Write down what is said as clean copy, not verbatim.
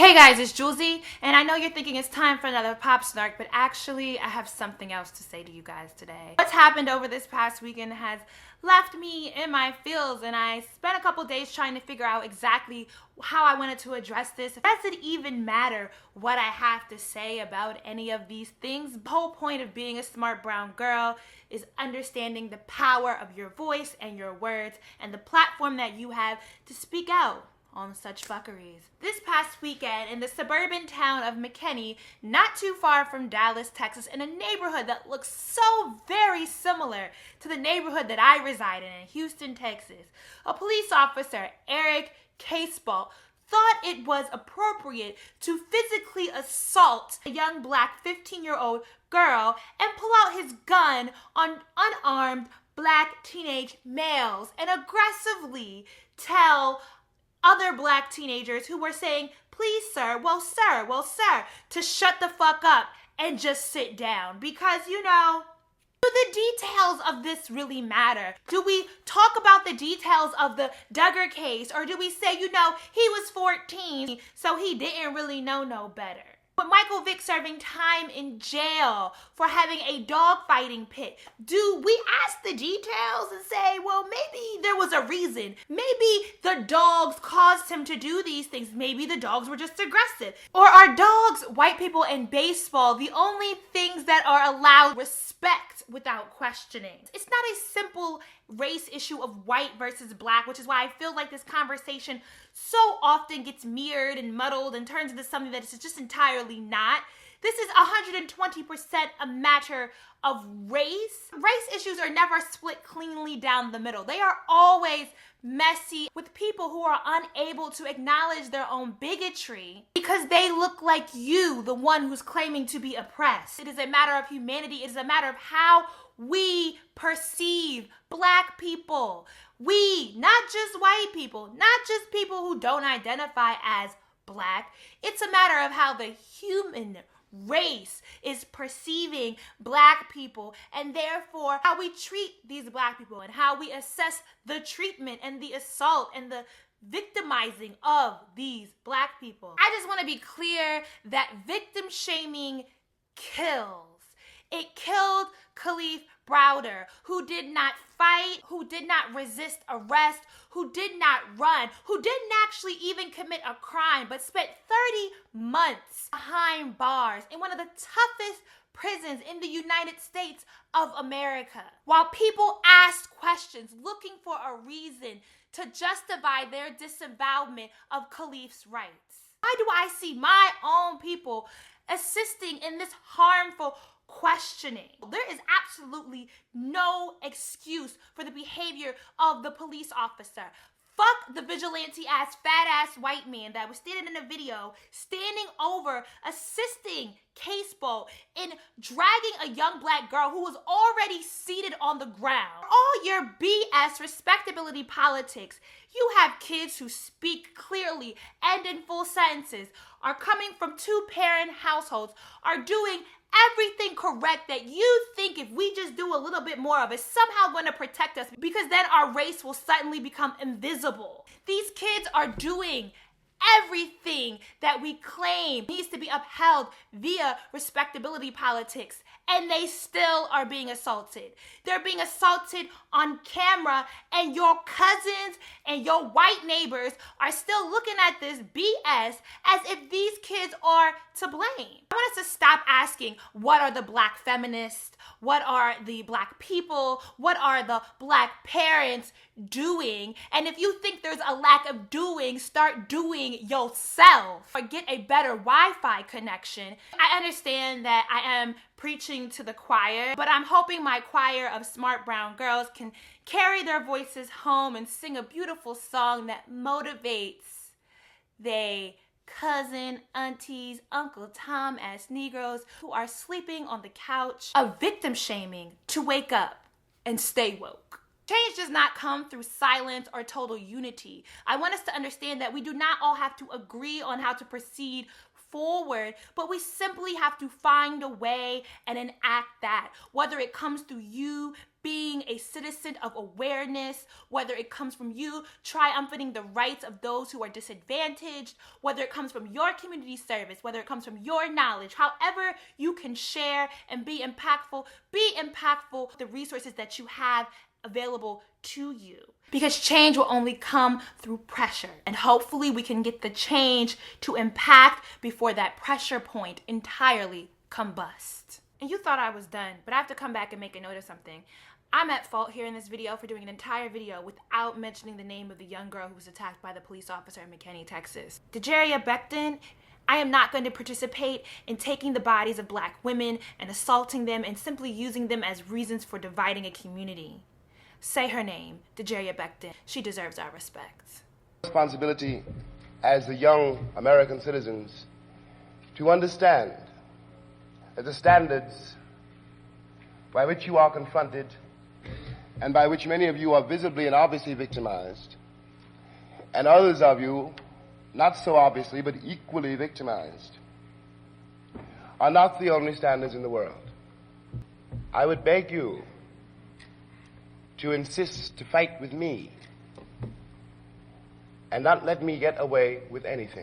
Hey guys, it's Jouelzy, and I know you're thinking it's time for another pop snark, but actually I have something else to say to you guys today. What's happened over this past weekend has left me in my feels, and I spent a couple days trying to figure out exactly how I wanted to address this. Does it even matter what I have to say about any of these things? The whole point of being a smart brown girl is understanding the power of your voice and your words and the platform that you have to speak out on such fuckeries. This past weekend in the suburban town of McKinney, not too far from Dallas, Texas, in a neighborhood that looks so very similar to the neighborhood that I reside in Houston, Texas, a police officer, Eric Caseball, thought it was appropriate to physically assault a young black 15-year-old girl and pull out his gun on unarmed black teenage males and aggressively tell other black teenagers who were saying, please sir, well sir, to shut the fuck up and just sit down. Because, do the details of this really matter? Do we talk about the details of the Duggar case, or do we say, he was 14, so he didn't really know no better? With Michael Vick serving time in jail for having a dogfighting pit, do we ask the details and say, well, maybe there was a reason. Maybe the dogs caused him to do these things. Maybe the dogs were just aggressive. Or are dogs, white people, and baseball the only things that are allowed respect without questioning? It's not a simple race issue of white versus black, which is why I feel like this conversation so often gets mirrored and muddled and turns into something that it's just entirely not. This is 120% a matter of race. Race issues are never split cleanly down the middle. They are always messy with people who are unable to acknowledge their own bigotry because they look like you, the one who's claiming to be oppressed. It is a matter of humanity. It is a matter of how we perceive black people. We, not just white people, not just people who don't identify as black. It's a matter of how the human race is perceiving black people, and therefore how we treat these black people and how we assess the treatment and the assault and the victimizing of these black people. I just want to be clear that victim shaming kills. It killed Kalief Browder, who did not fight, who did not resist arrest, who did not run, who didn't actually even commit a crime, but spent 30 months behind bars in one of the toughest prisons in the United States of America. While people asked questions looking for a reason to justify their disavowalment of Kalief's rights. Why do I see my own people assisting in this harmful questioning? There is absolutely no excuse for the behavior of the police officer. Fuck the vigilante-ass, fat-ass white man that was standing in the video, standing over, assisting Caseball in dragging a young black girl who was already seated on the ground. All your BS respectability politics. You have kids who speak clearly and in full sentences, are coming from two-parent households, are doing everything correct that you think if we just do a little bit more of it, somehow going to protect us because then our race will suddenly become invisible. These kids are doing everything that we claim needs to be upheld via respectability politics, and they still are being assaulted. They're being assaulted on camera, and your cousins and your white neighbors are still looking at this BS as if these kids are to blame. I want us to stop asking, what are the black feminists? What are the black people? What are the black parents doing? And if you think there's a lack of doing, start doing yourself or get a better Wi-Fi connection. I understand that I am preaching to the choir, but I'm hoping my choir of smart brown girls can carry their voices home and sing a beautiful song that motivates they cousin, aunties, Uncle Tom ass Negroes who are sleeping on the couch of victim shaming to wake up and stay woke. Change does not come through silence or total unity. I want us to understand that we do not all have to agree on how to proceed forward, but we simply have to find a way and enact that, whether it comes through you being a citizen of awareness, whether it comes from you triumphing the rights of those who are disadvantaged, whether it comes from your community service, whether it comes from your knowledge, however you can share and be impactful with the resources that you have available to you. Because change will only come through pressure. And hopefully we can get the change to impact before that pressure point entirely combust. And you thought I was done, but I have to come back and make a note of something. I'm at fault here in this video for doing an entire video without mentioning the name of the young girl who was attacked by the police officer in McKinney, Texas. Dejaria Becton, I am not going to participate in taking the bodies of Black women and assaulting them and simply using them as reasons for dividing a community. Say her name, Dejaria Becton. She deserves our respect. Responsibility as the young American citizens to understand that the standards by which you are confronted and by which many of you are visibly and obviously victimized, and others of you not so obviously but equally victimized, are not the only standards in the world. I would beg you to insist to fight with me and not let me get away with anything.